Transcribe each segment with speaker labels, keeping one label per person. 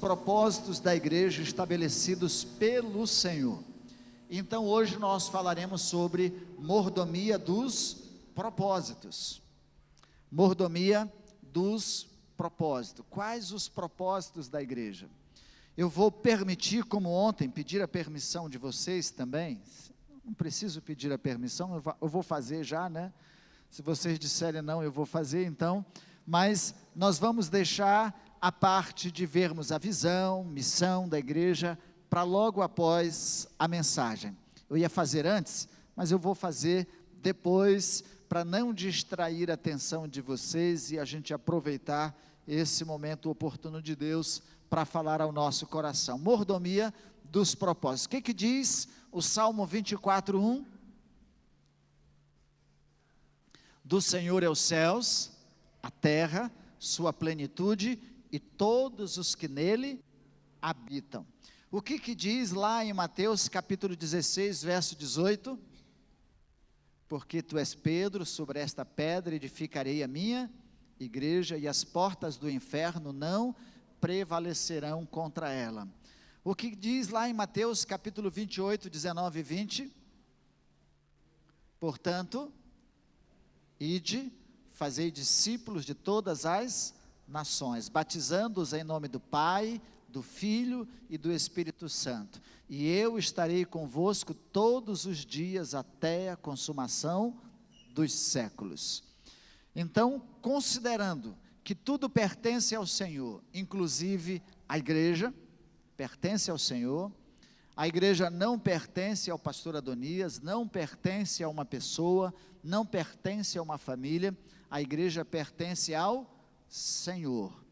Speaker 1: propósitos da igreja estabelecidos pelo Senhor. Então hoje nós falaremos sobre mordomia dos propósitos. Mordomia dos propósitos. Quais os propósitos da igreja? Eu vou permitir, como ontem, pedir a permissão de vocês também. Não preciso pedir a permissão, eu vou fazer já, né? Se vocês disserem não, eu vou fazer então. Mas nós vamos deixar a parte de vermos a visão, missão da igreja, para logo após a mensagem. Eu ia fazer antes, mas eu vou fazer depois, para não distrair a atenção de vocês e a gente aproveitar esse momento oportuno de Deus para falar ao nosso coração. Mordomia dos propósitos. O que diz o Salmo 24:1? Do Senhor é os céus, a terra, sua plenitude e todos os que nele habitam. O que diz lá em Mateus capítulo 16, verso 18? Porque tu és Pedro, sobre esta pedra edificarei a minha igreja, e as portas do inferno não prevalecerão contra ela. O que diz lá em Mateus capítulo 28, 19 e 20? Portanto, ide, fazei discípulos de todas as nações, batizando-os em nome do Pai, do Filho e do Espírito Santo, e eu estarei convosco todos os dias até a consumação dos séculos. Então, considerando que tudo pertence ao Senhor, inclusive a igreja pertence ao Senhor, a igreja não pertence ao pastor Adonias, não pertence a uma pessoa, não pertence a uma família, a igreja pertence ao Senhor.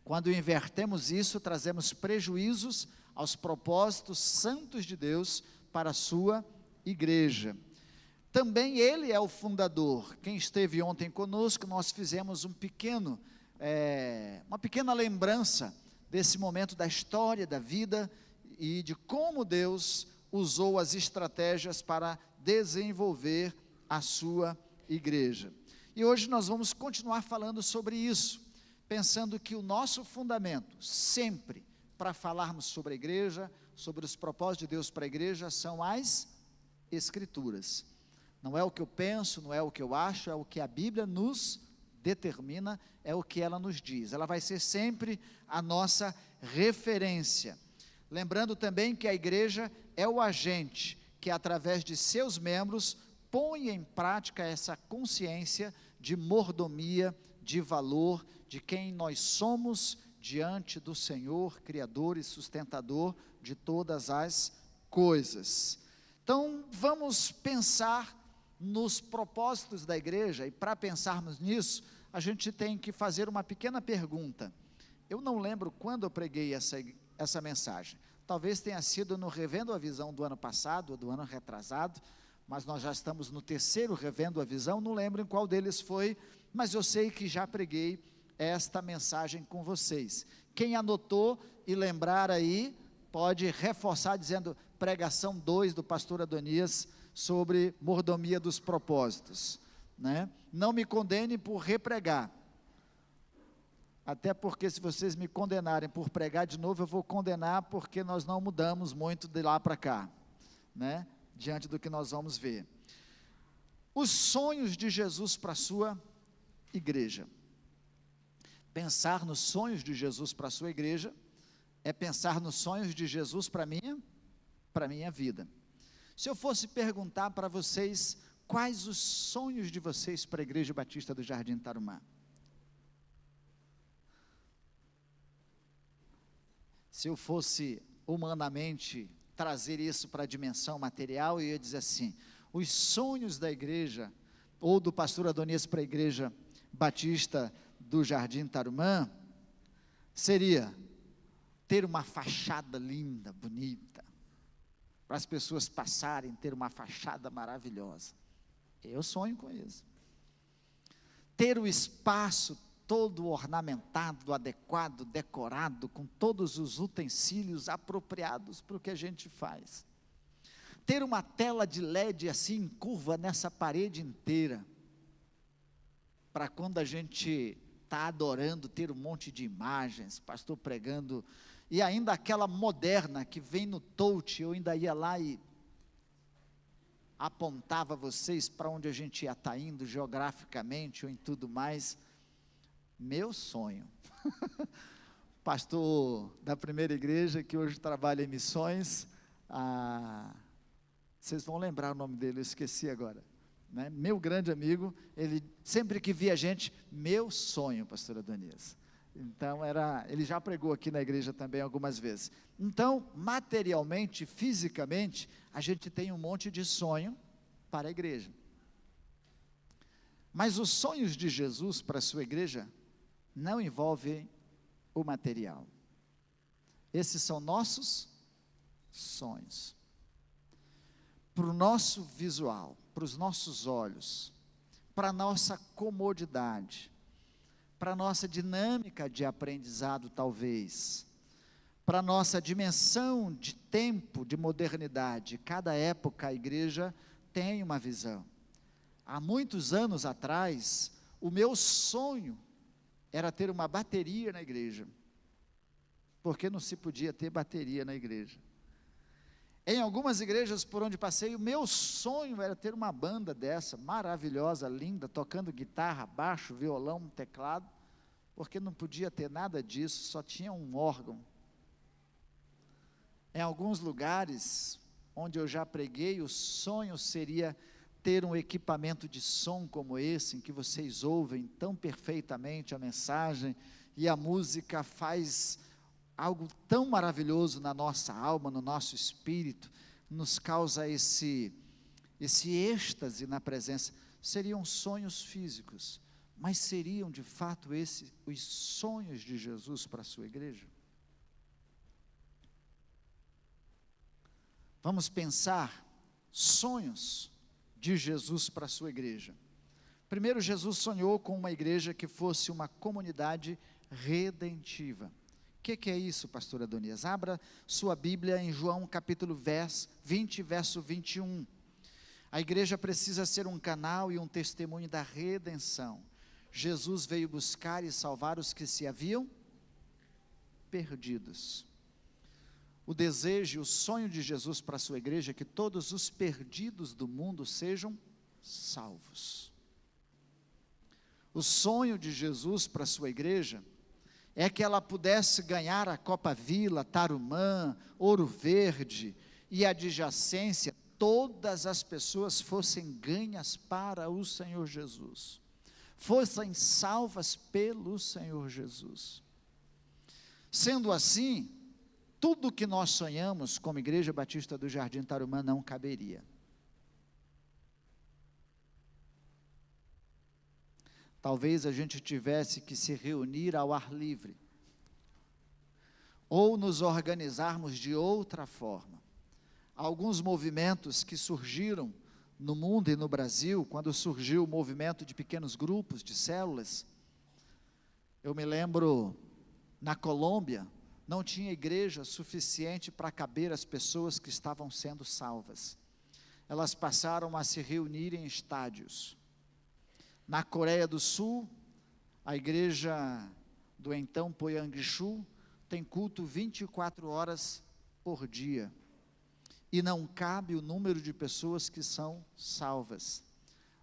Speaker 1: Quando invertemos isso, trazemos prejuízos aos propósitos santos de Deus para a sua igreja. Também Ele é o fundador. Quem esteve ontem conosco, nós fizemos uma pequena lembrança desse momento da história, da vida e de como Deus usou as estratégias para desenvolver a sua igreja. E hoje nós vamos continuar falando sobre isso, pensando que o nosso fundamento, sempre, para falarmos sobre a igreja, sobre os propósitos de Deus para a igreja, são as Escrituras. Não é o que eu penso, não é o que eu acho, é o que a Bíblia nos determina, é o que ela nos diz. Ela vai ser sempre a nossa referência. Lembrando também que a igreja é o agente que, através de seus membros, põe em prática essa consciência de mordomia, de valor, de quem nós somos diante do Senhor, Criador e sustentador de todas as coisas. Então, vamos pensar nos propósitos da igreja, e para pensarmos nisso, a gente tem que fazer uma pequena pergunta. Eu não lembro quando eu preguei essa mensagem, talvez tenha sido no Revendo a Visão do ano passado, ou do ano retrasado, mas nós já estamos no terceiro Revendo a Visão, não lembro em qual deles foi, mas eu sei que já preguei esta mensagem com vocês. Quem anotou e lembrar aí, pode reforçar dizendo, pregação 2 do pastor Adonias, sobre mordomia dos propósitos, né? Não me condene por repregar, até porque se vocês me condenarem por pregar de novo, eu vou condenar, porque nós não mudamos muito de lá para cá, né? Diante do que nós vamos ver. Os sonhos de Jesus para a sua igreja. Pensar nos sonhos de Jesus para a sua igreja, é pensar nos sonhos de Jesus para a minha vida. Se eu fosse perguntar para vocês, quais os sonhos de vocês para a Igreja Batista do Jardim Tarumã? Se eu fosse humanamente trazer isso para a dimensão material, eu ia dizer assim, os sonhos da igreja, ou do pastor Adonias para a Igreja Batista do Jardim Tarumã, seria ter uma fachada linda, bonita, para as pessoas passarem, ter uma fachada maravilhosa. Eu sonho com isso. Ter o espaço todo ornamentado, adequado, decorado, com todos os utensílios apropriados para o que a gente faz. Ter uma tela de LED assim, em curva, nessa parede inteira, para quando a gente está adorando, ter um monte de imagens, pastor pregando e ainda aquela moderna que vem no touch, eu ainda ia lá e apontava vocês para onde a gente ia estar indo geograficamente ou em tudo mais. Meu sonho, pastor da primeira igreja, que hoje trabalha em missões, vocês vão lembrar o nome dele, eu esqueci agora, né? Meu grande amigo, ele sempre que via a gente, meu sonho, pastor Adonias. Então ele já pregou aqui na igreja também algumas vezes. Então, materialmente, fisicamente, a gente tem um monte de sonho para a igreja. Mas os sonhos de Jesus para a sua igreja não envolvem o material. Esses são nossos sonhos. Para o nosso visual, para os nossos olhos, para a nossa comodidade, para a nossa dinâmica de aprendizado, talvez, para a nossa dimensão de tempo, de modernidade. Cada época a igreja tem uma visão. Há muitos anos atrás, o meu sonho era ter uma bateria na igreja, porque não se podia ter bateria na igreja. Em algumas igrejas por onde passei, o meu sonho era ter uma banda dessa, maravilhosa, linda, tocando guitarra, baixo, violão, teclado, porque não podia ter nada disso, só tinha um órgão. Em alguns lugares onde eu já preguei, o sonho seria ter um equipamento de som como esse, em que vocês ouvem tão perfeitamente a mensagem, e a música faz algo tão maravilhoso na nossa alma, no nosso espírito, nos causa esse êxtase na presença. Seriam sonhos físicos, mas seriam de fato os sonhos de Jesus para a sua igreja? Vamos pensar sonhos de Jesus para a sua igreja. Primeiro, Jesus sonhou com uma igreja que fosse uma comunidade redentiva. O que é isso, pastor Adonias? Abra sua Bíblia em João capítulo 20, verso 21. A igreja precisa ser um canal e um testemunho da redenção. Jesus veio buscar e salvar os que se haviam perdidos. O desejo, o sonho de Jesus para a sua igreja é que todos os perdidos do mundo sejam salvos. O sonho de Jesus para a sua igreja é que ela pudesse ganhar a Copa Vila, Tarumã, Ouro Verde e adjacência, todas as pessoas fossem ganhas para o Senhor Jesus, fossem salvas pelo Senhor Jesus. Sendo assim, tudo que nós sonhamos como Igreja Batista do Jardim Tarumã não caberia. Talvez a gente tivesse que se reunir ao ar livre, ou nos organizarmos de outra forma. Alguns movimentos que surgiram no mundo e no Brasil, quando surgiu o movimento de pequenos grupos, de células, eu me lembro, na Colômbia, não tinha igreja suficiente para caber as pessoas que estavam sendo salvas. Elas passaram a se reunir em estádios. Na Coreia do Sul, a igreja do então Poyang-Shu tem culto 24 horas por dia. E não cabe o número de pessoas que são salvas.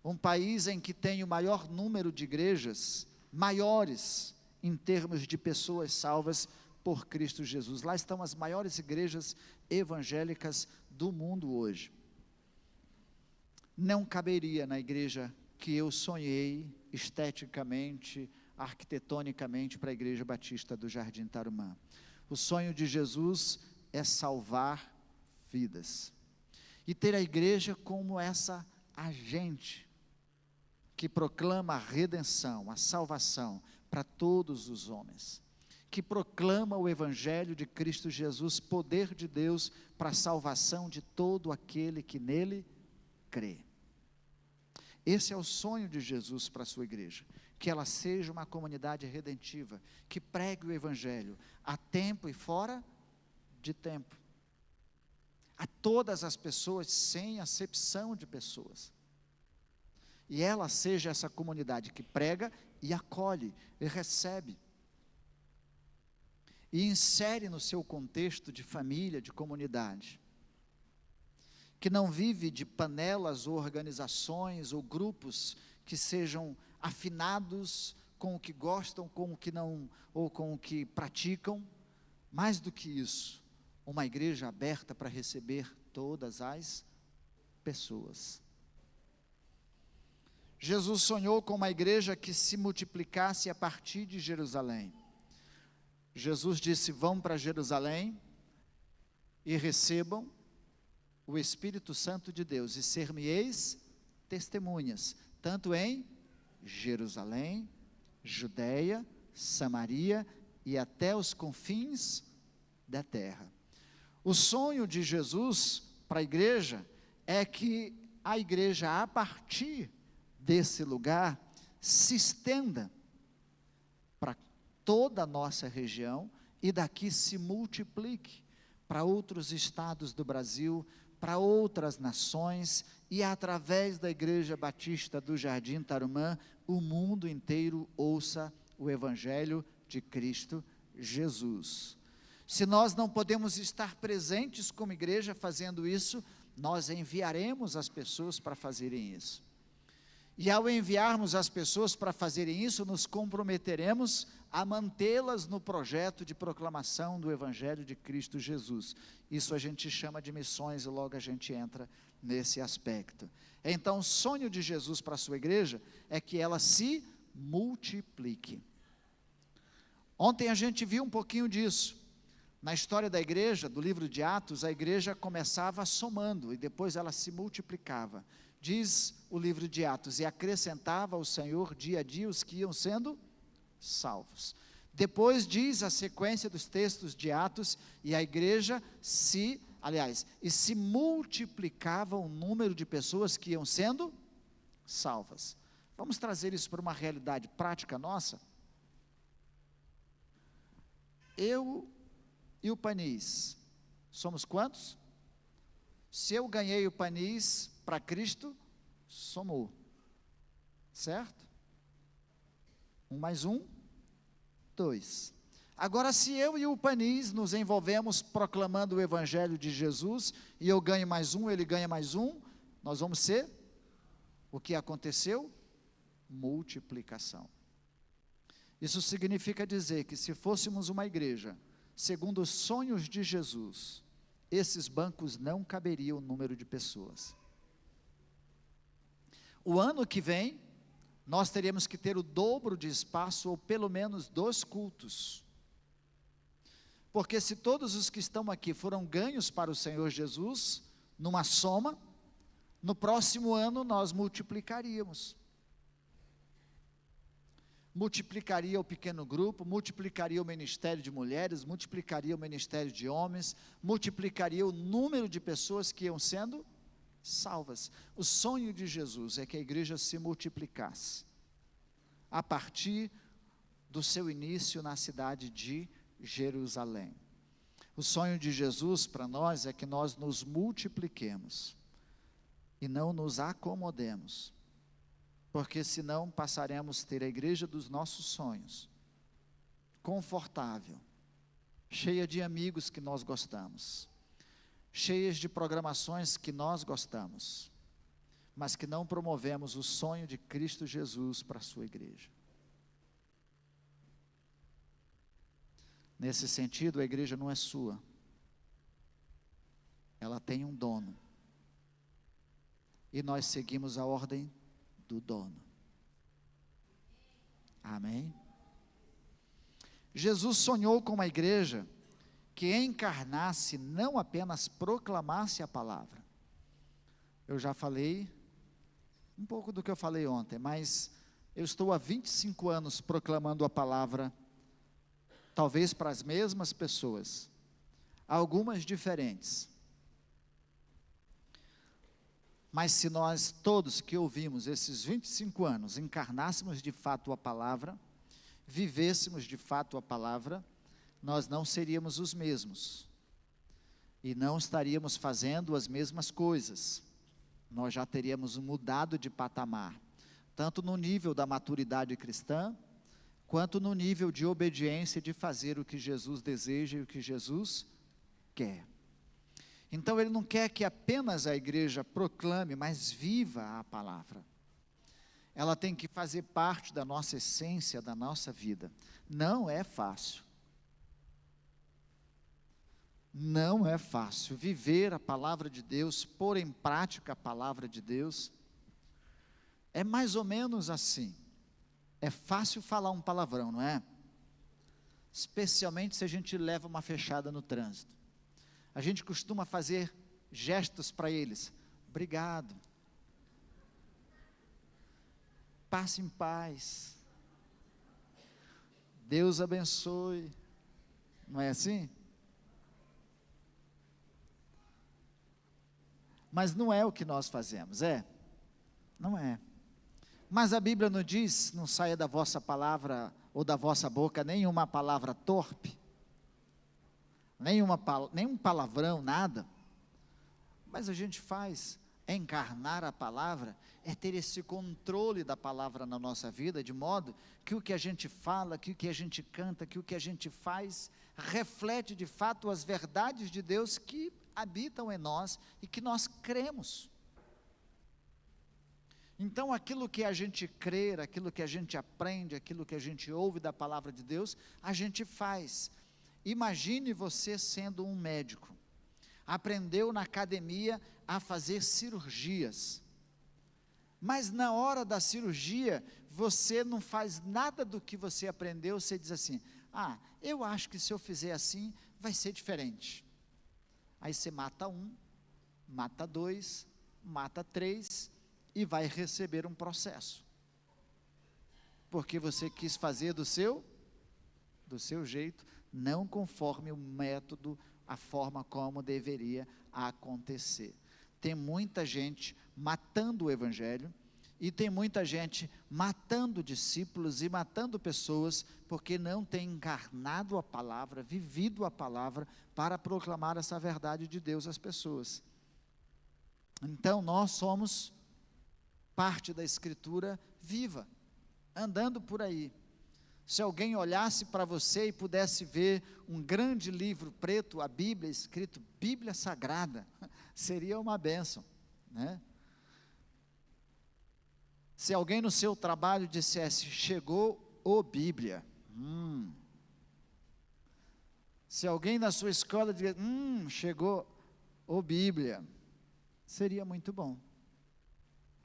Speaker 1: Um país em que tem o maior número de igrejas, maiores em termos de pessoas salvas por Cristo Jesus. Lá estão as maiores igrejas evangélicas do mundo hoje. Não caberia na igreja que eu sonhei esteticamente, arquitetonicamente para a Igreja Batista do Jardim Tarumã. O sonho de Jesus é salvar vidas. E ter a igreja como essa agente que proclama a redenção, a salvação para todos os homens, que proclama o Evangelho de Cristo Jesus, poder de Deus para a salvação de todo aquele que nele crê. Esse é o sonho de Jesus para a sua igreja, que ela seja uma comunidade redentiva, que pregue o Evangelho, a tempo e fora de tempo, a todas as pessoas, sem acepção de pessoas, e ela seja essa comunidade que prega e acolhe, e recebe, e insere no seu contexto de família, de comunidade, que não vive de panelas ou organizações ou grupos que sejam afinados com o que gostam, com o que não, ou com o que praticam. Mais do que isso, uma igreja aberta para receber todas as pessoas. Jesus sonhou com uma igreja que se multiplicasse a partir de Jerusalém. Jesus disse: vão para Jerusalém e recebam o Espírito Santo de Deus, e ser-me-eis testemunhas, tanto em Jerusalém, Judeia, Samaria e até os confins da terra. O sonho de Jesus para a igreja é que a igreja, a partir desse lugar, se estenda para toda a nossa região e daqui se multiplique para outros estados do Brasil, para outras nações, e através da Igreja Batista do Jardim Tarumã, o mundo inteiro ouça o Evangelho de Cristo Jesus. Se nós não podemos estar presentes como igreja fazendo isso, nós enviaremos as pessoas para fazerem isso. E ao enviarmos as pessoas para fazerem isso, nos comprometeremos a mantê-las no projeto de proclamação do Evangelho de Cristo Jesus. Isso a gente chama de missões e logo a gente entra nesse aspecto. Então, o sonho de Jesus para a sua igreja é que ela se multiplique. Ontem a gente viu um pouquinho disso. Na história da igreja, do livro de Atos, a igreja começava somando e depois ela se multiplicava. Diz o livro de Atos: e acrescentava o Senhor dia a dia os que iam sendo salvos. Depois diz a sequência dos textos de Atos, e a igreja se multiplicava o número de pessoas que iam sendo salvas. Vamos trazer isso para uma realidade prática nossa? Eu e o Panis, somos quantos? Se eu ganhei o Panis para Cristo, somou, certo? 1 mais 1, 2. Agora, se eu e o Panis nos envolvemos proclamando o Evangelho de Jesus, e eu ganho mais um, ele ganha mais um, nós vamos ser, o que aconteceu? Multiplicação. Isso significa dizer que se fôssemos uma igreja, segundo os sonhos de Jesus, esses bancos não caberiam o número de pessoas. O ano que vem, nós teríamos que ter o dobro de espaço, ou pelo menos 2 cultos. Porque se todos os que estão aqui foram ganhos para o Senhor Jesus, numa soma, no próximo ano nós multiplicaríamos. Multiplicaria o pequeno grupo, multiplicaria o ministério de mulheres, multiplicaria o ministério de homens, multiplicaria o número de pessoas que iam sendo salvas. O sonho de Jesus é que a igreja se multiplicasse, a partir do seu início na cidade de Jerusalém. O sonho de Jesus para nós é que nós nos multipliquemos, e não nos acomodemos, porque senão passaremos a ter a igreja dos nossos sonhos, confortável, cheia de amigos que nós gostamos, cheias de programações que nós gostamos, mas que não promovemos o sonho de Cristo Jesus para a sua igreja. Nesse sentido, a igreja não é sua, ela tem um dono, e nós seguimos a ordem do dono. Amém? Jesus sonhou com uma igreja que encarnasse, não apenas proclamasse a palavra. Eu já falei um pouco do que eu falei ontem, mas eu estou há 25 anos proclamando a palavra, talvez para as mesmas pessoas, algumas diferentes. Mas se nós todos que ouvimos esses 25 anos encarnássemos de fato a palavra, vivêssemos de fato a palavra, nós não seríamos os mesmos, e não estaríamos fazendo as mesmas coisas, nós já teríamos mudado de patamar, tanto no nível da maturidade cristã, quanto no nível de obediência de fazer o que Jesus deseja e o que Jesus quer. Então ele não quer que apenas a igreja proclame, mas viva a palavra. Ela tem que fazer parte da nossa essência, da nossa vida. Não é fácil. Não é fácil viver a palavra de Deus, pôr em prática a palavra de Deus. É mais ou menos assim. É fácil falar um palavrão, não é? Especialmente se a gente leva uma fechada no trânsito. A gente costuma fazer gestos para eles. Obrigado. Passe em paz. Deus abençoe. Não é assim? Mas não é o que nós fazemos, é? Não é. Mas a Bíblia não diz, não saia da vossa palavra ou da vossa boca nenhuma palavra torpe, nenhum palavrão, nada. Mas a gente faz, encarnar a palavra, é ter esse controle da palavra na nossa vida, de modo que o que a gente fala, que o que a gente canta, que o que a gente faz, reflete de fato as verdades de Deus que habitam em nós e que nós cremos. Então aquilo que a gente crê, aquilo que a gente aprende, aquilo que a gente ouve da palavra de Deus, a gente faz. Imagine você sendo um médico, aprendeu na academia a fazer cirurgias, mas na hora da cirurgia, você não faz nada do que você aprendeu, você diz assim, eu acho que se eu fizer assim, vai ser diferente. Aí você mata um, mata dois, mata três, e vai receber um processo, porque você quis fazer do seu jeito, não conforme o método, a forma como deveria acontecer. Tem muita gente matando o evangelho, e tem muita gente matando discípulos e matando pessoas, porque não tem encarnado a palavra, vivido a palavra, para proclamar essa verdade de Deus às pessoas. Então nós somos parte da Escritura viva, andando por aí. Se alguém olhasse para você e pudesse ver um grande livro preto, a Bíblia, escrito Bíblia Sagrada, seria uma bênção, né? Se alguém no seu trabalho dissesse, chegou o Bíblia, se alguém na sua escola dissesse, chegou o Bíblia, seria muito bom,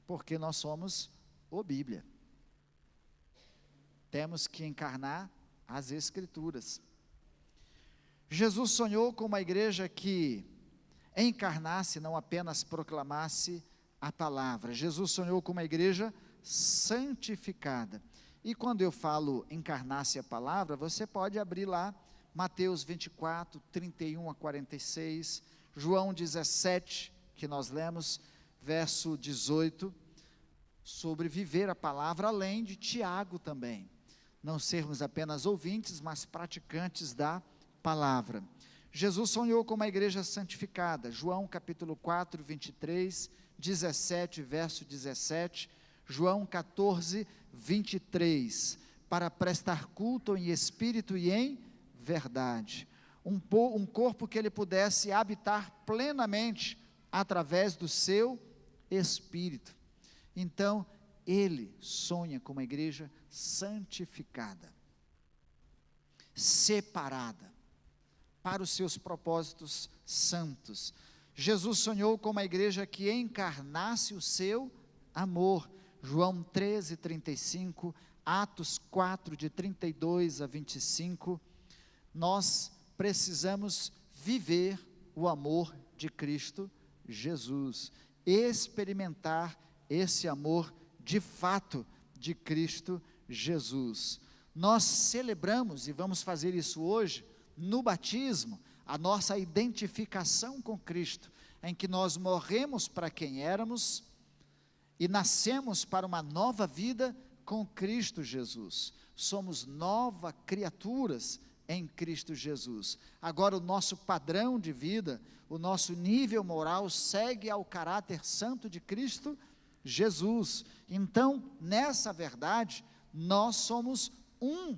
Speaker 1: porque nós somos o Bíblia. Temos que encarnar as Escrituras. Jesus sonhou com uma igreja que encarnasse, não apenas proclamasse a palavra. Jesus sonhou com uma igreja santificada. E quando eu falo encarnasse a palavra, você pode abrir lá, Mateus 24, 31 a 46, João 17, que nós lemos, verso 18, sobre viver a palavra, além de Tiago também, não sermos apenas ouvintes, mas praticantes da palavra. Jesus sonhou com uma igreja santificada, João capítulo 4, 23, 17, verso 17, João 14, 23, para prestar culto em espírito e em verdade, um corpo que ele pudesse habitar plenamente, através do seu Espírito. Então, ele sonha com uma igreja santificada, separada, para os seus propósitos santos. Jesus sonhou com uma igreja que encarnasse o seu amor, João 13, 35, Atos 4, de 32 a 25, nós precisamos viver o amor de Cristo Jesus, experimentar esse amor de fato de Cristo Jesus. Nós celebramos, e vamos fazer isso hoje, no batismo, a nossa identificação com Cristo, em que nós morremos para quem éramos, e nascemos para uma nova vida com Cristo Jesus. Somos novas criaturas em Cristo Jesus. Agora o nosso padrão de vida, o nosso nível moral segue ao caráter santo de Cristo Jesus. Então, nessa verdade, nós somos um,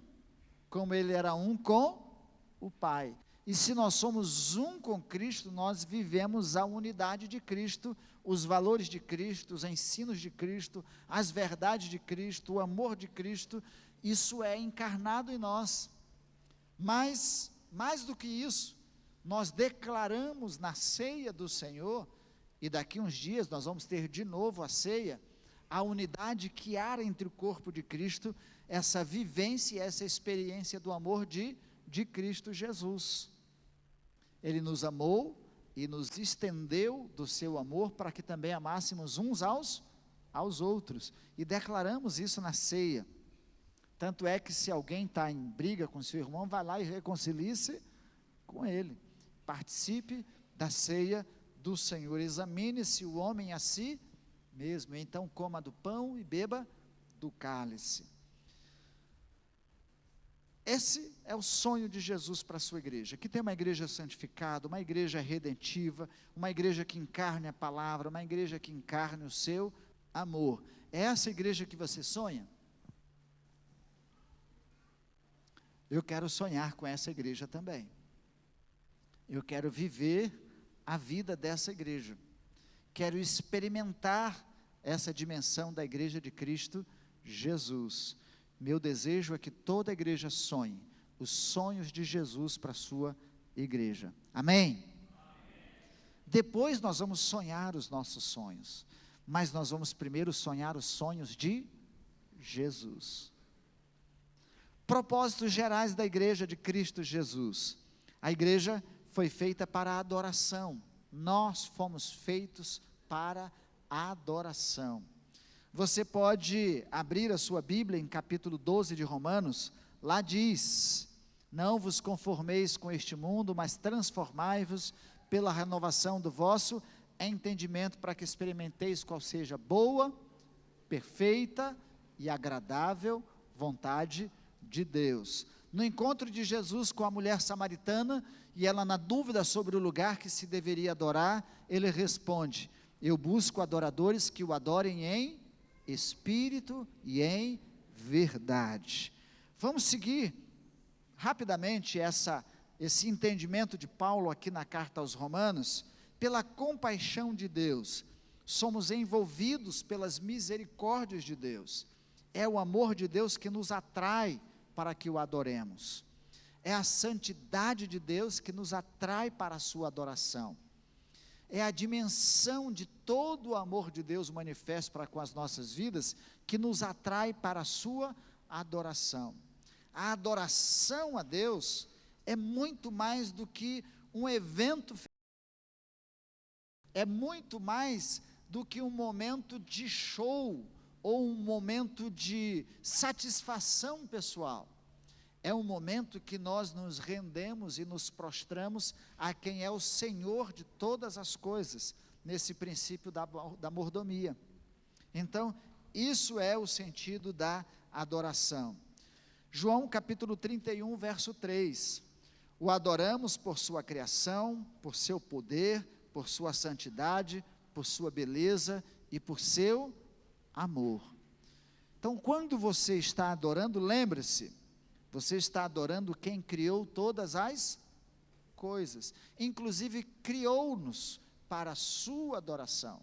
Speaker 1: como ele era um com o Pai. E se nós somos um com Cristo, nós vivemos a unidade de Cristo, os valores de Cristo, os ensinos de Cristo, as verdades de Cristo, o amor de Cristo, isso é encarnado em nós. Mas, mais do que isso, nós declaramos na ceia do Senhor, e daqui uns dias nós vamos ter de novo a ceia, a unidade que há entre o corpo de Cristo, essa vivência, essa experiência do amor de Cristo Jesus. Ele nos amou e nos estendeu do seu amor para que também amássemos uns aos outros, e declaramos isso na ceia. Tanto é que se alguém está em briga com seu irmão, vai lá e reconcilie-se com ele, participe da ceia do Senhor, examine-se o homem a si mesmo, então coma do pão e beba do cálice. Esse é o sonho de Jesus para a sua igreja, que tem uma igreja santificada, uma igreja redentiva, uma igreja que encarne a palavra, uma igreja que encarne o seu amor. É essa igreja que você sonha? Eu quero sonhar com essa igreja também. Eu quero viver a vida dessa igreja. Quero experimentar essa dimensão da igreja de Cristo Jesus. Meu desejo é que toda a igreja sonhe os sonhos de Jesus para a sua igreja. Amém? Depois nós vamos sonhar os nossos sonhos, mas nós vamos primeiro sonhar os sonhos de Jesus. Propósitos gerais da igreja de Cristo Jesus. A igreja foi feita para a adoração. Nós fomos feitos para a adoração. Você pode abrir a sua Bíblia em capítulo 12 de Romanos, lá diz: não vos conformeis com este mundo, mas transformai-vos pela renovação do vosso entendimento, para que experimenteis qual seja boa, perfeita e agradável vontade de Deus. No encontro de Jesus com a mulher samaritana, e ela na dúvida sobre o lugar que se deveria adorar, ele responde: eu busco adoradores que o adorem em espírito e em verdade. Vamos seguir rapidamente esse entendimento de Paulo aqui na carta aos Romanos. Pela compaixão de Deus, somos envolvidos pelas misericórdias de Deus. É o amor de Deus que nos atrai para que o adoremos. É a santidade de Deus que nos atrai para a sua adoração. É a dimensão de todo o amor de Deus manifesto para com as nossas vidas que nos atrai para a sua adoração. A adoração a Deus é muito mais do que um evento, é muito mais do que um momento de show ou um momento de satisfação pessoal. É um momento que nós nos rendemos e nos prostramos a quem é o Senhor de todas as coisas, nesse princípio da mordomia. Então, isso é o sentido da adoração. João capítulo 31, verso 3, o adoramos por sua criação, por seu poder, por sua santidade, por sua beleza e por seu amor. Então, quando você está adorando, lembre-se, você está adorando quem criou todas as coisas, inclusive criou-nos para a sua adoração,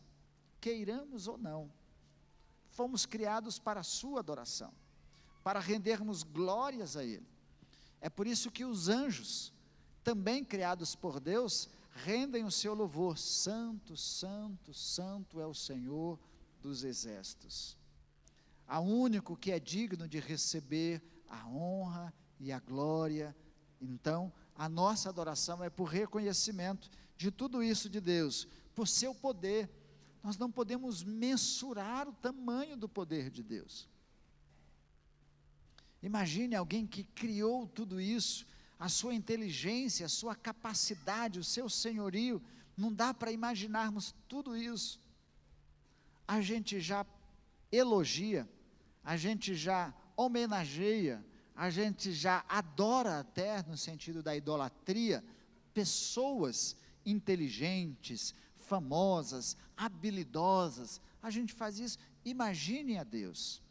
Speaker 1: queiramos ou não, fomos criados para a sua adoração, para rendermos glórias a Ele. É por isso que os anjos, também criados por Deus, rendem o seu louvor: santo, santo, santo é o Senhor dos exércitos. Há um único que é digno de receber a honra e a glória. Então, a nossa adoração é por reconhecimento de tudo isso de Deus, por seu poder. Nós não podemos mensurar o tamanho do poder de Deus. Imagine alguém que criou tudo isso, a sua inteligência, a sua capacidade, o seu senhorio. Não dá para imaginarmos tudo isso. A gente já elogia, a gente já homenageia, a gente já adora até, no sentido da idolatria, pessoas inteligentes, famosas, habilidosas. A gente faz isso. Imagine a Deus.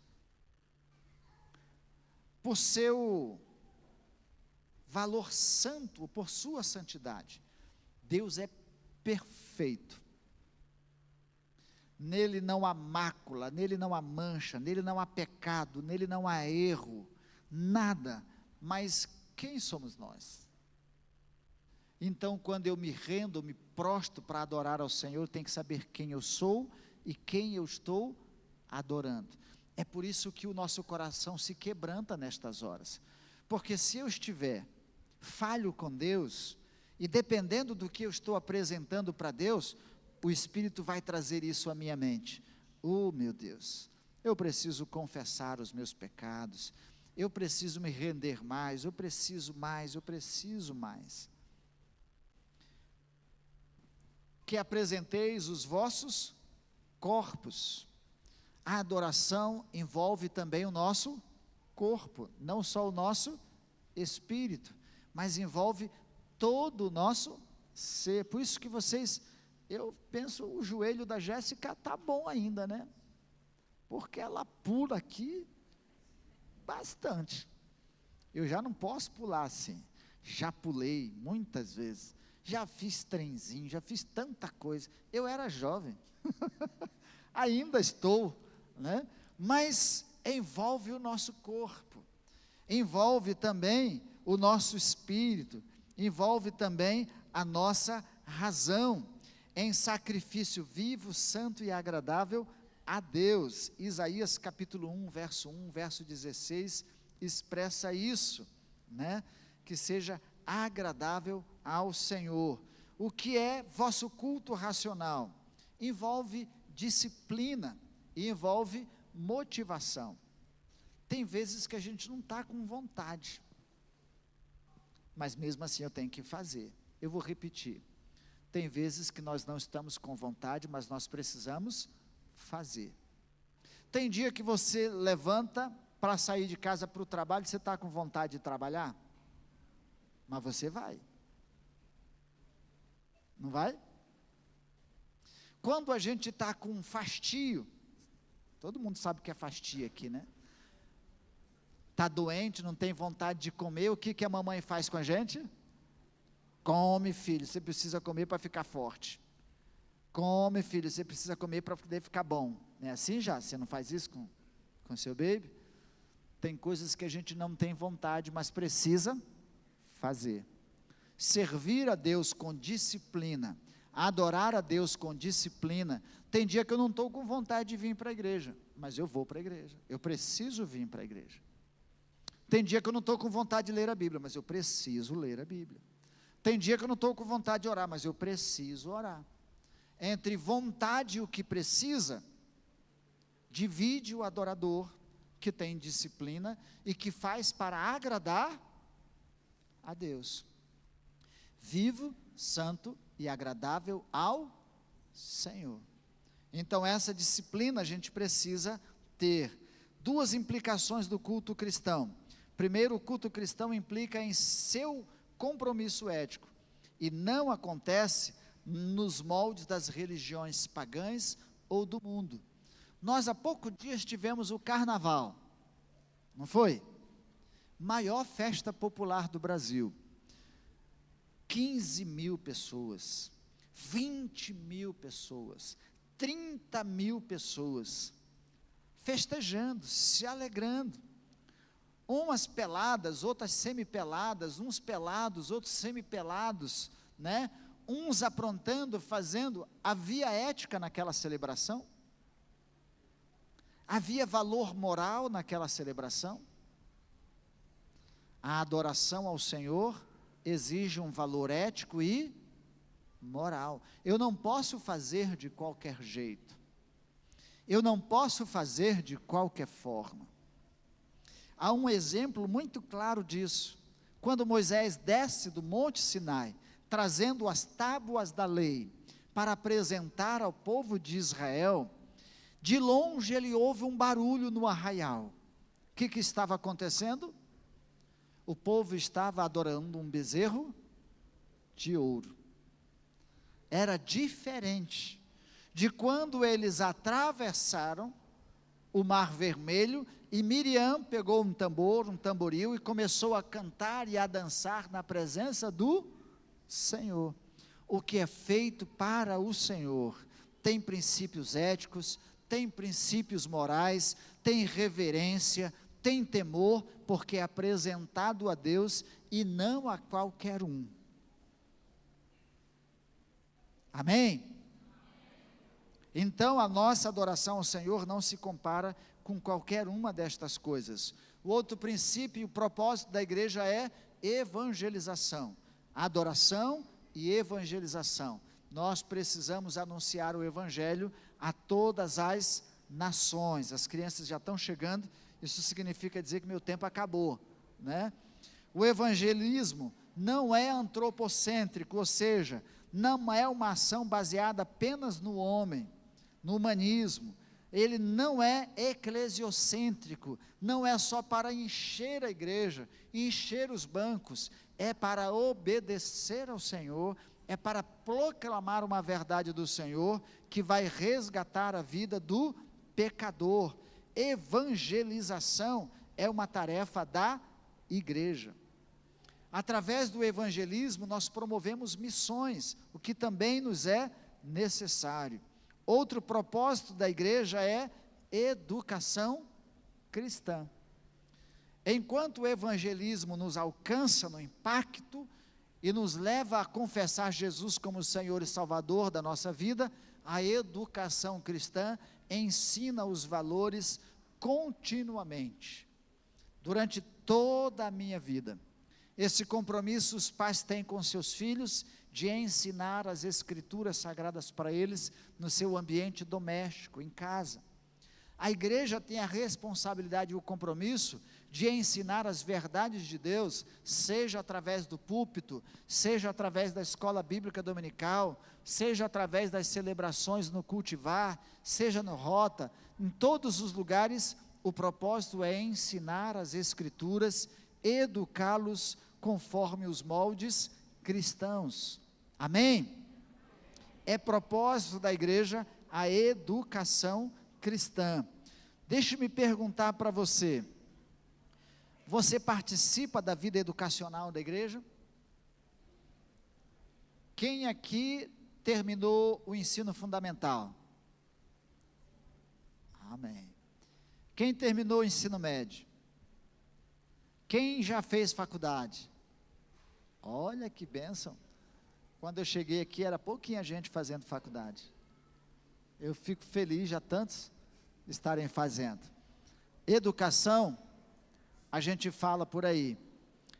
Speaker 1: por seu valor santo, por sua santidade. Deus é perfeito. Nele não há mácula, nele não há mancha, nele não há pecado, nele não há erro, nada. Mas quem somos nós? Então, quando eu me rendo, me prostro para adorar ao Senhor, eu tenho que saber quem eu sou e quem eu estou adorando. É por isso que o nosso coração se quebranta nestas horas. Porque se eu estiver falho com Deus, e dependendo do que eu estou apresentando para Deus, o Espírito vai trazer isso à minha mente. Oh, meu Deus, eu preciso confessar os meus pecados, eu preciso me render mais, eu preciso mais, eu preciso mais. Que apresenteis os vossos corpos. A adoração envolve também o nosso corpo, não só o nosso espírito, mas envolve todo o nosso ser. Por isso que vocês, eu penso, o joelho da Jéssica está bom ainda, né? Porque ela pula aqui bastante. Eu já não posso pular assim. Já pulei muitas vezes. Já fiz trenzinho, já fiz tanta coisa. Eu era jovem. Ainda estou, né? Mas envolve o nosso corpo. Envolve também o nosso espírito. Envolve também a nossa razão, em sacrifício vivo, santo e agradável a Deus. Isaías capítulo 1, verso 16, expressa isso, né? Que seja agradável ao Senhor. O que é vosso culto racional? Envolve disciplina, e envolve motivação. Tem vezes que a gente não está com vontade, mas mesmo assim eu tenho que fazer. Eu vou repetir, tem vezes que nós não estamos com vontade, mas nós precisamos fazer. Tem dia que você levanta para sair de casa para o trabalho, você está com vontade de trabalhar, mas você vai, não vai? Quando a gente está com fastio, todo mundo sabe o que é fastio aqui, né? Está doente, não tem vontade de comer, o que a mamãe faz com a gente? Come, filho, você precisa comer para ficar forte. Come, filho, você precisa comer para poder ficar bom. Não é assim já? Você não faz isso com seu baby? Tem coisas que a gente não tem vontade, mas precisa fazer. Servir a Deus com disciplina, adorar a Deus com disciplina. Tem dia que eu não estou com vontade de vir para a igreja, mas eu vou para a igreja, eu preciso vir para a igreja. Tem dia que eu não estou com vontade de ler a Bíblia, mas eu preciso ler a Bíblia. Tem dia que eu não estou com vontade de orar, mas eu preciso orar. Entre vontade e o que precisa, divide o adorador que tem disciplina e que faz para agradar a Deus. Vivo, santo e agradável ao Senhor. Então essa disciplina a gente precisa ter. Duas implicações do culto cristão. Primeiro, o culto cristão implica em seu compromisso ético, e não acontece nos moldes das religiões pagãs ou do mundo. Nós há poucos dias tivemos o carnaval, não foi? Maior festa popular do Brasil, 15 mil pessoas, 20 mil pessoas, 30 mil pessoas, festejando, se alegrando, umas peladas, outras semipeladas, uns pelados, outros semipelados, né? Uns aprontando, fazendo. Havia ética naquela celebração? Havia valor moral naquela celebração? A adoração ao Senhor exige um valor ético e moral. Eu não posso fazer de qualquer jeito, eu não posso fazer de qualquer forma. Há um exemplo muito claro disso, quando Moisés desce do Monte Sinai, trazendo as tábuas da lei, para apresentar ao povo de Israel. De longe ele ouve um barulho no arraial. O que estava acontecendo? O povo estava adorando um bezerro de ouro. Era diferente de quando eles atravessaram o Mar Vermelho E Miriam pegou um tambor, um tamboril, e começou a cantar e a dançar na presença do Senhor. O que é feito para o Senhor tem princípios éticos, tem princípios morais, tem reverência, tem temor, porque é apresentado a Deus e não a qualquer um. Amém? Então a nossa adoração ao Senhor não se compara com qualquer uma destas coisas. O outro princípio e o propósito da igreja é evangelização, adoração e evangelização. Nós precisamos anunciar o evangelho a todas as nações. As crianças já estão chegando, isso significa dizer que meu tempo acabou, né? O evangelismo não é antropocêntrico, ou seja, não é uma ação baseada apenas no homem, no humanismo. Ele não é eclesiocêntrico, não é só para encher a igreja, encher os bancos, é para obedecer ao Senhor, é para proclamar uma verdade do Senhor, que vai resgatar a vida do pecador. Evangelização é uma tarefa da igreja. Através do evangelismo, nós promovemos missões, o que também nos é necessário. Outro propósito da igreja é educação cristã. Enquanto o evangelismo nos alcança no impacto e nos leva a confessar Jesus como Senhor e Salvador da nossa vida, a educação cristã ensina os valores continuamente, durante toda a minha vida. Esse compromisso os pais têm com seus filhos, de ensinar as escrituras sagradas para eles, no seu ambiente doméstico, em casa. A igreja tem a responsabilidade e o compromisso de ensinar as verdades de Deus, seja através do púlpito, seja através da escola bíblica dominical, seja através das celebrações no cultivar, seja no rota, em todos os lugares. O propósito é ensinar as escrituras, educá-los conforme os moldes cristãos. Amém? É propósito da igreja a educação cristã. Deixe-me perguntar para você: você participa da vida educacional da igreja? Quem aqui terminou o ensino fundamental? Amém. Quem terminou o ensino médio? Quem já fez faculdade? Olha que bênção. Quando eu cheguei aqui era pouquinha gente fazendo faculdade. Eu fico feliz já tantos estarem fazendo. Educação, a gente fala por aí,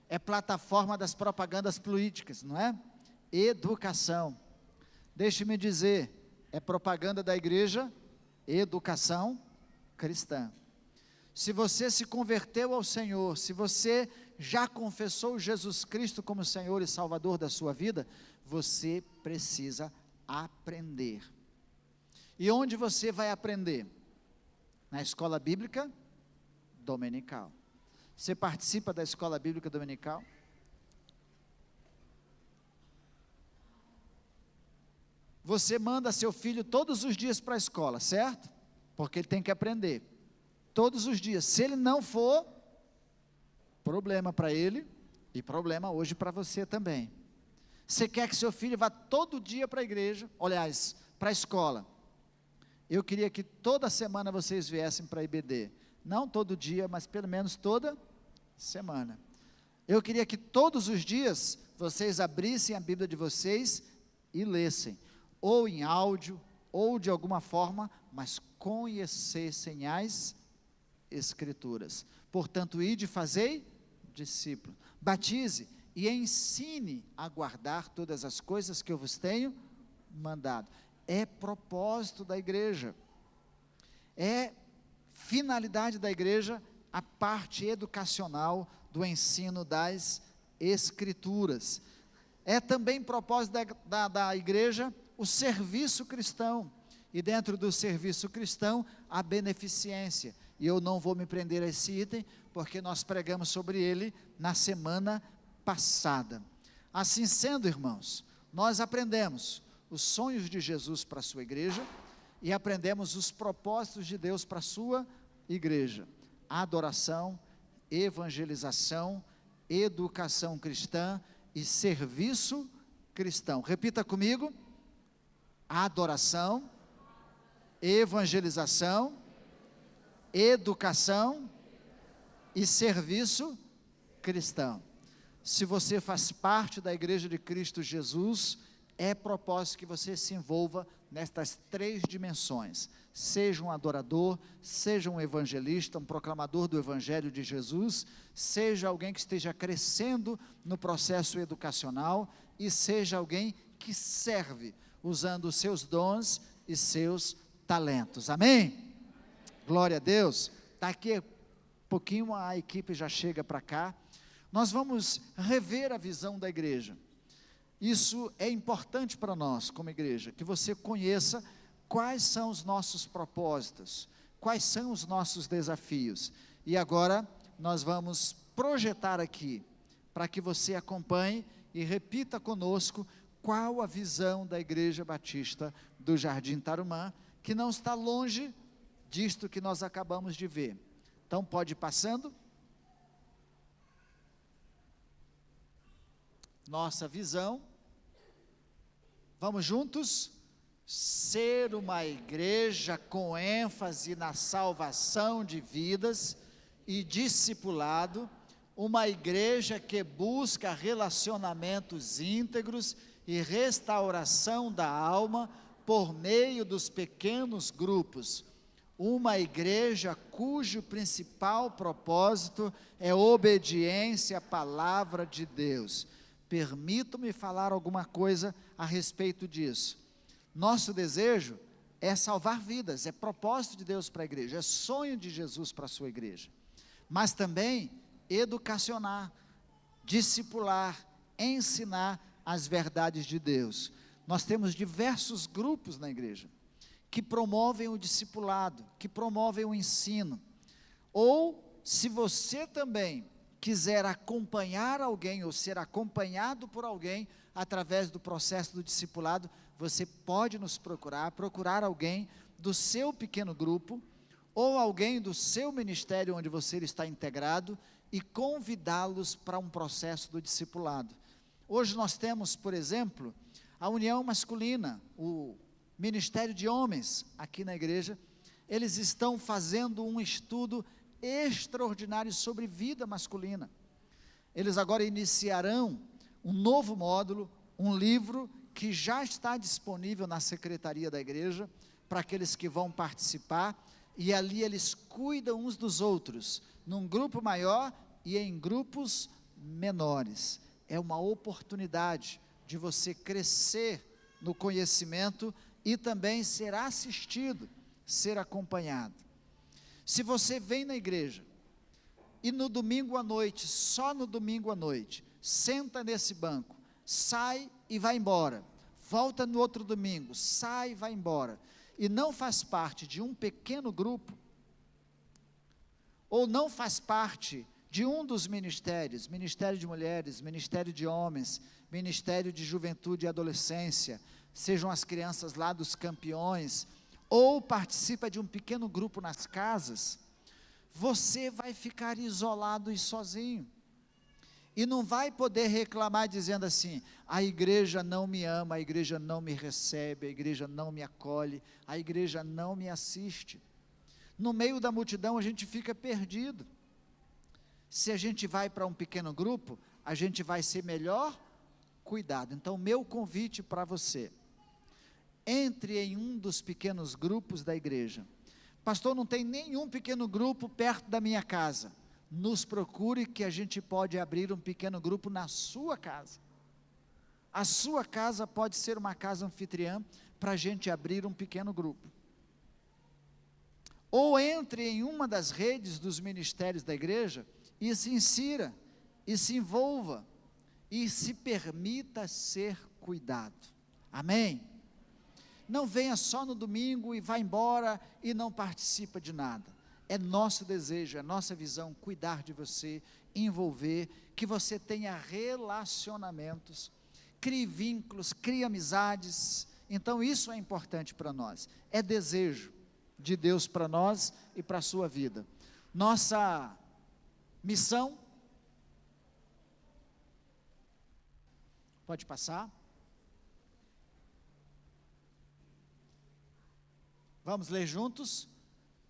Speaker 1: é plataforma das propagandas políticas, não é? Educação. Deixe-me dizer, é propaganda da igreja, educação cristã. Se você se converteu ao Senhor, se você já confessou Jesus Cristo como Senhor e Salvador da sua vida, você precisa aprender. E onde você vai aprender? Na escola bíblica dominical. Você participa da escola bíblica dominical? Você manda seu filho todos os dias para a escola, certo? Porque ele tem que aprender. Todos os dias. Se ele não for, problema para ele e problema hoje para você também. Você quer que seu filho vá todo dia para a igreja, aliás, para a escola. Eu queria que toda semana vocês viessem para a IBD. Não todo dia, mas pelo menos toda semana. Eu queria que todos os dias vocês abrissem a Bíblia de vocês e lessem. Ou em áudio, ou de alguma forma, mas conhecessem as Escrituras. Portanto, ide e fazei discípulo. Batize e ensine a guardar todas as coisas que eu vos tenho mandado. É propósito da igreja. É finalidade da igreja a parte educacional do ensino das Escrituras. É também propósito da igreja o serviço cristão. E dentro do serviço cristão, a beneficência. E eu não vou me prender a esse item, porque nós pregamos sobre ele na semana passada. Assim sendo, irmãos, nós aprendemos os sonhos de Jesus para a sua igreja, e aprendemos os propósitos de Deus para a sua igreja. adoração, evangelização, educação cristã e serviço cristão. Repita comigo: adoração, evangelização, educação e serviço cristão. Se você faz parte da Igreja de Cristo Jesus, é propósito que você se envolva nestas 3 dimensões. Seja um adorador, seja um evangelista, um proclamador do Evangelho de Jesus, seja alguém que esteja crescendo no processo educacional e seja alguém que serve, usando os seus dons e seus talentos. Amém? Glória a Deus. Daqui a pouquinho a equipe já chega para cá. Nós vamos rever a visão da igreja. Isso é importante para nós, como igreja, que você conheça quais são os nossos propósitos, quais são os nossos desafios. E agora nós vamos projetar aqui, para que você acompanhe e repita conosco qual a visão da Igreja Batista do Jardim Tarumã, que não está longe disto que nós acabamos de ver. Então pode ir passando. Nossa visão. Vamos juntos? Ser uma igreja com ênfase na salvação de vidas e discipulado, uma igreja que busca relacionamentos íntegros e restauração da alma por meio dos pequenos grupos, uma igreja cujo principal propósito é obediência à palavra de Deus. Permito-me falar alguma coisa a respeito disso. Nosso desejo é salvar vidas, é propósito de Deus para a igreja, é sonho de Jesus para a sua igreja, mas também educacionar, discipular, ensinar as verdades de Deus. Nós temos diversos grupos na igreja, que promovem o discipulado, que promovem o ensino, ou se você também quiser acompanhar alguém, ou ser acompanhado por alguém, através do processo do discipulado, você pode nos procurar alguém do seu pequeno grupo, ou alguém do seu ministério onde você está integrado, e convidá-los para um processo do discipulado. Hoje nós temos, por exemplo, a união masculina, o ministério de homens aqui na igreja. Eles estão fazendo um estudo extraordinário sobre vida masculina. Eles agora iniciarão um novo módulo, um livro que já está disponível na secretaria da igreja, para aqueles que vão participar, e ali eles cuidam uns dos outros, num grupo maior e em grupos menores. É uma oportunidade de você crescer no conhecimento e também ser assistido, ser acompanhado. Se você vem na igreja e no domingo à noite, só no domingo à noite, senta nesse banco, sai e vai embora, volta no outro domingo, sai e vai embora, e não faz parte de um pequeno grupo, ou não faz parte de um dos ministérios, ministério de mulheres, ministério de homens, ministério de juventude e adolescência, sejam as crianças lá dos campeões, ou participa de um pequeno grupo nas casas, você vai ficar isolado e sozinho, e não vai poder reclamar dizendo assim: a igreja não me ama, a igreja não me recebe, a igreja não me acolhe, a igreja não me assiste. No meio da multidão a gente fica perdido. Se a gente vai para um pequeno grupo, a gente vai ser melhor cuidado. Então, meu convite para você: entre em um dos pequenos grupos da igreja. Pastor, não tem nenhum pequeno grupo perto da minha casa. Nos procure, que a gente pode abrir um pequeno grupo na sua casa. A sua casa pode ser uma casa anfitriã para a gente abrir um pequeno grupo. Ou entre em uma das redes dos ministérios da igreja e se insira, e se envolva, e se permita ser cuidado. Amém? Não venha só no domingo e vá embora e não participa de nada. É nosso desejo, é nossa visão cuidar de você, envolver, que você tenha relacionamentos, crie vínculos, crie amizades. Então isso é importante para nós, é desejo de Deus para nós e para a sua vida. Nossa missão, pode passar. Vamos ler juntos?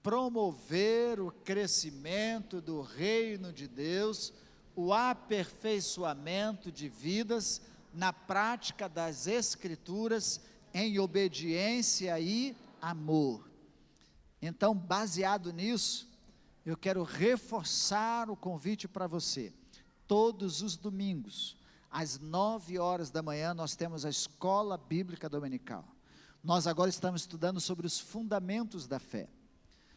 Speaker 1: Promover o crescimento do reino de Deus, o aperfeiçoamento de vidas na prática das Escrituras, em obediência e amor. Então, baseado nisso, eu quero reforçar o convite para você. Todos os domingos, às 9 horas da manhã, nós temos a Escola Bíblica Dominical. Nós agora estamos estudando sobre os fundamentos da fé.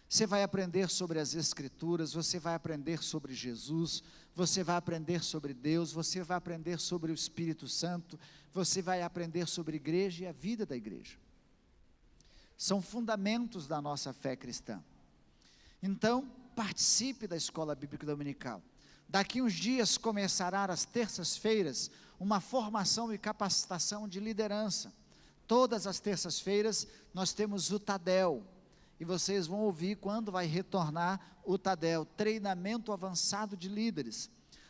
Speaker 1: Você vai aprender sobre as Escrituras, você vai aprender sobre Jesus, você vai aprender sobre Deus, você vai aprender sobre o Espírito Santo, você vai aprender sobre a igreja e a vida da igreja. São fundamentos da nossa fé cristã. Então, participe da Escola Bíblica Dominical. Daqui uns dias começará às terças-feiras uma formação e capacitação de liderança. Todas as terças-feiras nós temos o Tadel, e vocês vão ouvir quando vai retornar o Tadel, treinamento avançado de líderes.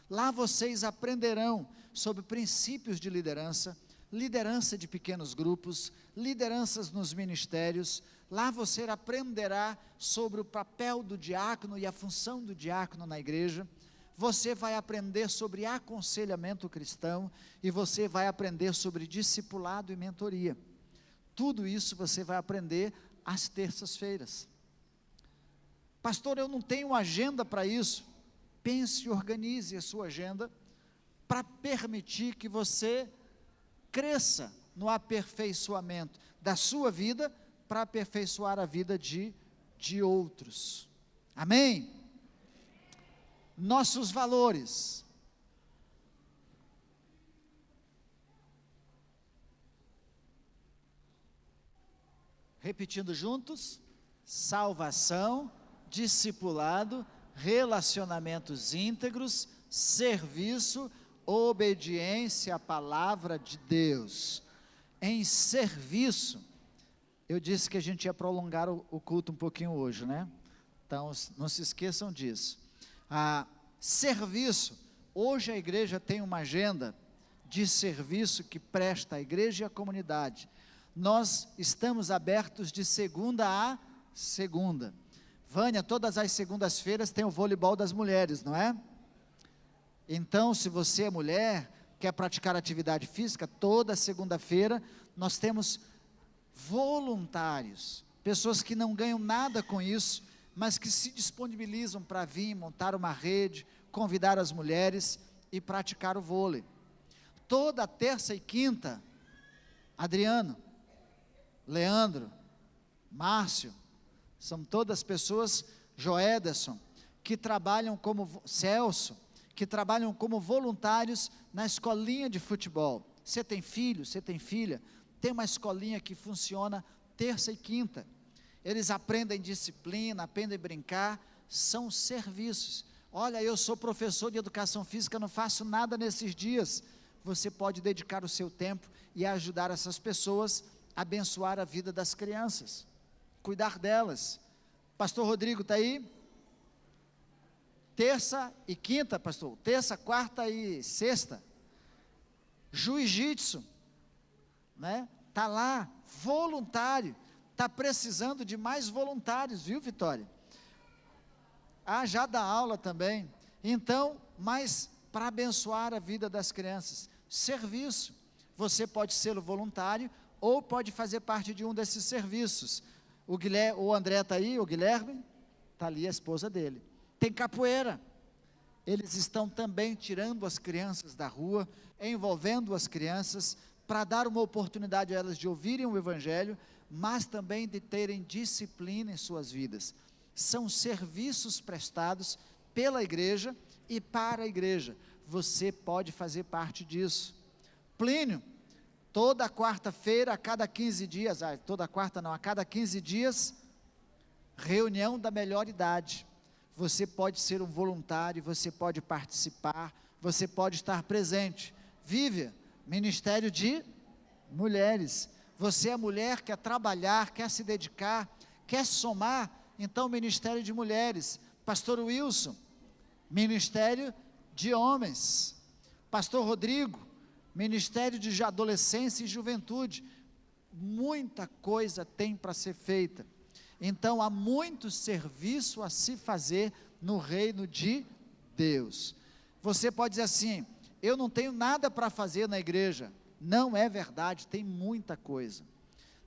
Speaker 1: Lá vocês aprenderão sobre princípios de liderança, liderança de pequenos grupos, lideranças nos ministérios. Lá você aprenderá sobre o papel do diácono e a função do diácono na igreja. Você vai aprender sobre aconselhamento cristão e você vai aprender sobre discipulado e mentoria. Tudo isso você vai aprender às terças-feiras. Pastor, eu não tenho agenda para isso. Pense e organize a sua agenda para permitir que você cresça no aperfeiçoamento da sua vida, para aperfeiçoar a vida de outros. Amém? Nossos valores. Repetindo juntos: salvação, discipulado, relacionamentos íntegros, serviço, obediência à palavra de Deus. Em serviço, eu disse que a gente ia prolongar o culto um pouquinho hoje, né? Então, não se esqueçam disso. Serviço, hoje a igreja tem uma agenda de serviço que presta à igreja e à comunidade. Nós estamos abertos de segunda a segunda. Vânia, todas as segundas-feiras tem o voleibol das mulheres, não é? Então, se você é mulher, quer praticar atividade física, toda segunda-feira nós temos voluntários, pessoas que não ganham nada com isso, mas que se disponibilizam para vir, montar uma rede, convidar as mulheres e praticar o vôlei. Toda terça e quinta, Adriano, Leandro, Márcio, são todas pessoas, Joederson, que trabalham como, Celso, que trabalham como voluntários na escolinha de futebol. Você tem filho, você tem filha, tem uma escolinha que funciona terça e quinta. Eles aprendem disciplina, aprendem a brincar, são serviços. Olha, eu sou professor de educação física, não faço nada nesses dias. Você pode dedicar o seu tempo e ajudar essas pessoas a abençoar a vida das crianças, cuidar delas. Pastor Rodrigo está aí? Terça e quinta, pastor, terça, quarta e sexta. Jiu-jitsu, né? Está lá, voluntário. Está precisando de mais voluntários, viu, Vitória? Já dá aula também. Então, mas para abençoar a vida das crianças, serviço. Você pode ser o voluntário ou pode fazer parte de um desses serviços. O André está aí, o Guilherme, está ali a esposa dele. Tem capoeira. Eles estão também tirando as crianças da rua, envolvendo as crianças, para dar uma oportunidade a elas de ouvirem o Evangelho, mas também de terem disciplina em suas vidas. São serviços prestados pela igreja e para a igreja. Você pode fazer parte disso. Plínio, toda quarta-feira, a cada 15 dias, toda quarta não, a cada 15 dias, reunião da melhor idade. Você pode ser um voluntário, você pode participar, você pode estar presente. Vívia, Ministério de Mulheres. Você é mulher, quer trabalhar, quer se dedicar, quer somar, então Ministério de Mulheres. Pastor Wilson, Ministério de Homens. Pastor Rodrigo, Ministério de Adolescência e Juventude. Muita coisa tem para ser feita. Então, há muito serviço a se fazer no reino de Deus. Você pode dizer assim: eu não tenho nada para fazer na igreja. Não é verdade, tem muita coisa.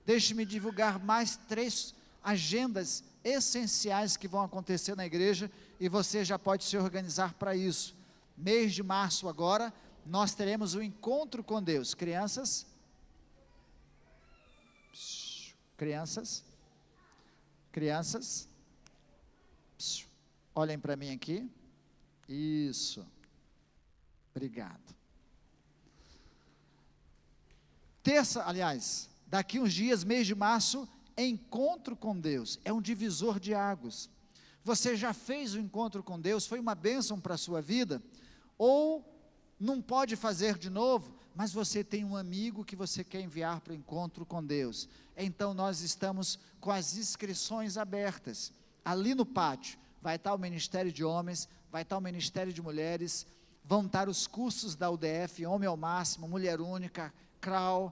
Speaker 1: Deixe-me divulgar mais 3 agendas essenciais que vão acontecer na igreja, e você já pode se organizar para isso. Mês de março agora, nós teremos um encontro com Deus. Crianças, olhem para mim aqui. Isso, obrigado. Daqui uns dias, mês de março, encontro com Deus, é um divisor de águas. Você já fez o encontro com Deus, foi uma bênção para a sua vida, ou não pode fazer de novo, mas você tem um amigo que você quer enviar para o encontro com Deus. Então nós estamos com as inscrições abertas, ali no pátio, vai estar o Ministério de Homens, vai estar o Ministério de Mulheres, vão estar os cursos da UDF, Homem ao Máximo, Mulher Única, CRAU,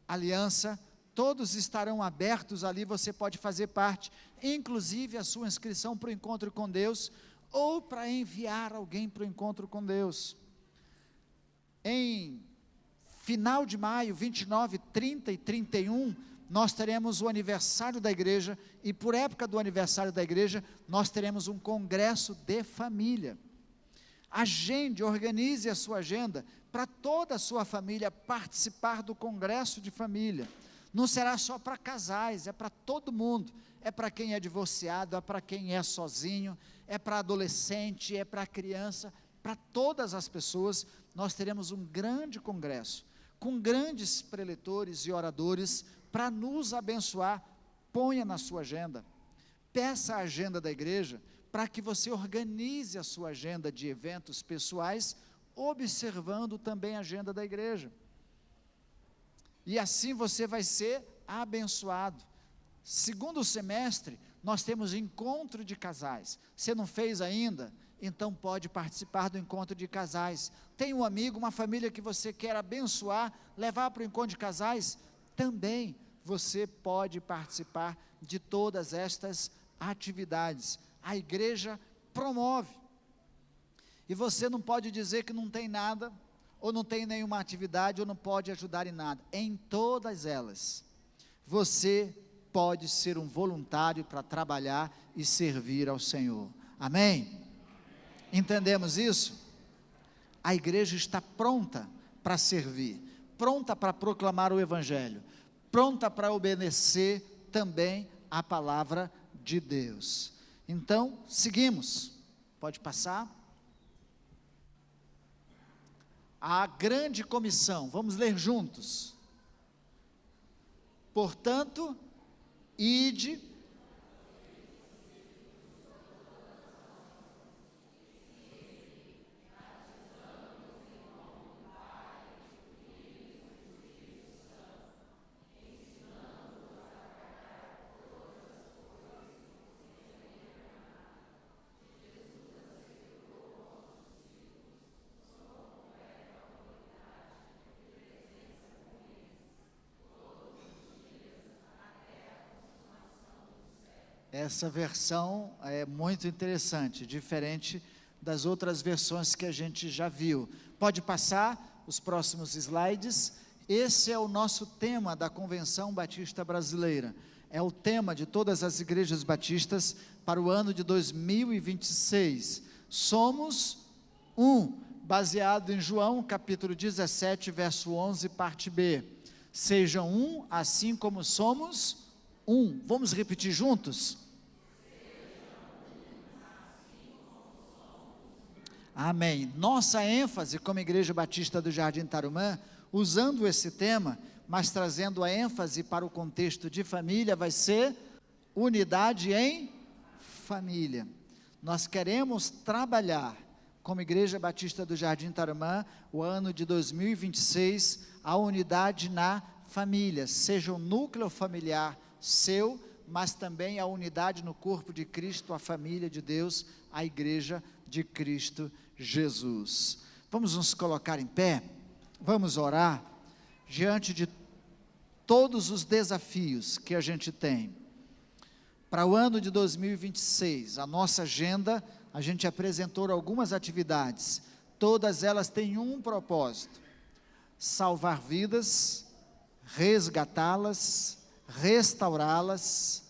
Speaker 1: Aliança, todos estarão abertos ali, você pode fazer parte, inclusive a sua inscrição para o encontro com Deus, ou para enviar alguém para o encontro com Deus. Em final de maio, 29, 30 e 31, nós teremos o aniversário da igreja, e por época do aniversário da igreja, nós teremos um congresso de família. Agende, organize a sua agenda, para toda a sua família participar do congresso de família. Não será só para casais, é para todo mundo, é para quem é divorciado, é para quem é sozinho, é para adolescente, é para criança, para todas as pessoas. Nós teremos um grande congresso, com grandes preletores e oradores, para nos abençoar. Ponha na sua agenda, peça a agenda da igreja, para que você organize a sua agenda de eventos pessoais, observando também a agenda da igreja, e assim você vai ser abençoado. Segundo semestre, nós temos encontro de casais. Você não fez ainda? Então pode participar do encontro de casais. Tem um amigo, uma família que você quer abençoar, levar para o encontro de casais? Também você pode participar de todas estas atividades. A igreja promove, e você não pode dizer que não tem nada, ou não tem nenhuma atividade, ou não pode ajudar em nada. Em todas elas, você pode ser um voluntário para trabalhar e servir ao Senhor. Amém? Entendemos isso? A igreja está pronta para servir, pronta para proclamar o Evangelho, pronta para obedecer também a palavra de Deus. Então, seguimos, pode passar. A grande comissão, vamos ler juntos. Portanto, ide, essa versão é muito interessante, diferente das outras versões que a gente já viu. Pode passar os próximos slides. Esse é o nosso tema da Convenção Batista Brasileira, é o tema de todas as igrejas batistas para o ano de 2026, somos um, baseado em João capítulo 17, verso 11, parte B, sejam um, assim como somos um. Vamos repetir juntos? Amém. Nossa ênfase como Igreja Batista do Jardim Tarumã, usando esse tema, mas trazendo a ênfase para o contexto de família, vai ser unidade em família. Nós queremos trabalhar como Igreja Batista do Jardim Tarumã, o ano de 2026, a unidade na família, seja o núcleo familiar seu, mas também a unidade no corpo de Cristo, a família de Deus, a igreja de Cristo Jesus. Vamos nos colocar em pé, vamos orar diante de todos os desafios que a gente tem. Para o ano de 2026, a nossa agenda, a gente apresentou algumas atividades, todas elas têm um propósito: salvar vidas, resgatá-las, restaurá-las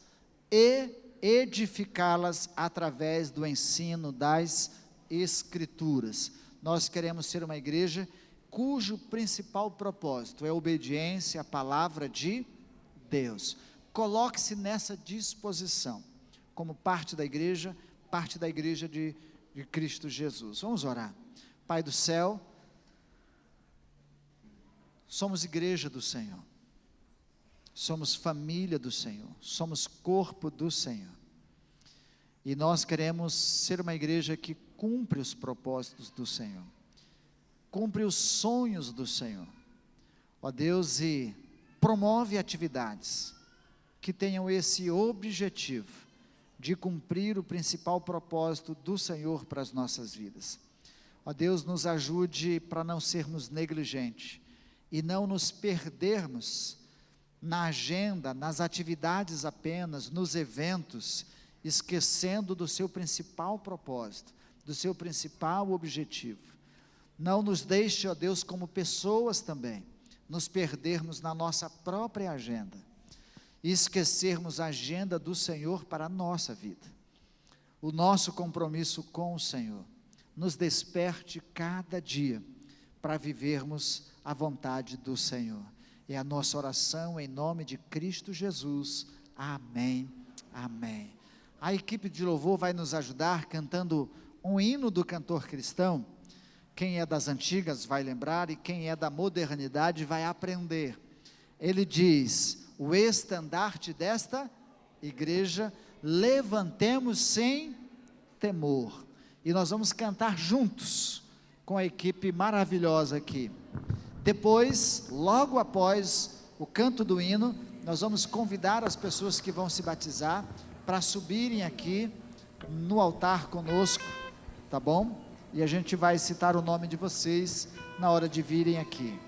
Speaker 1: e edificá-las através do ensino das Escrituras. Nós queremos ser uma igreja cujo principal propósito é a obediência à palavra de Deus. Coloque-se nessa disposição, como parte da igreja de Cristo Jesus. Vamos orar. Pai do céu, somos igreja do Senhor, somos família do Senhor, somos corpo do Senhor, e nós queremos ser uma igreja que cumpre os propósitos do Senhor, cumpre os sonhos do Senhor, ó Deus, e promove atividades que tenham esse objetivo de cumprir o principal propósito do Senhor para as nossas vidas. Ó Deus, nos ajude para não sermos negligentes e não nos perdermos na agenda, nas atividades apenas, nos eventos, esquecendo do seu principal propósito, do seu principal objetivo. Não nos deixe, ó Deus, como pessoas também, nos perdermos na nossa própria agenda e esquecermos a agenda do Senhor para a nossa vida, o nosso compromisso com o Senhor. Nos desperte cada dia para vivermos a vontade do Senhor. É a nossa oração em nome de Cristo Jesus. Amém, amém. A equipe de louvor vai nos ajudar cantando um hino do cantor cristão. Quem é das antigas vai lembrar, e quem é da modernidade vai aprender. Ele diz: o estandarte desta igreja levantemos sem temor. E nós vamos cantar juntos com a equipe maravilhosa aqui. Depois, logo após o canto do hino, nós vamos convidar as pessoas que vão se batizar para subirem aqui no altar conosco, tá bom? E a gente vai citar o nome de vocês na hora de virem aqui.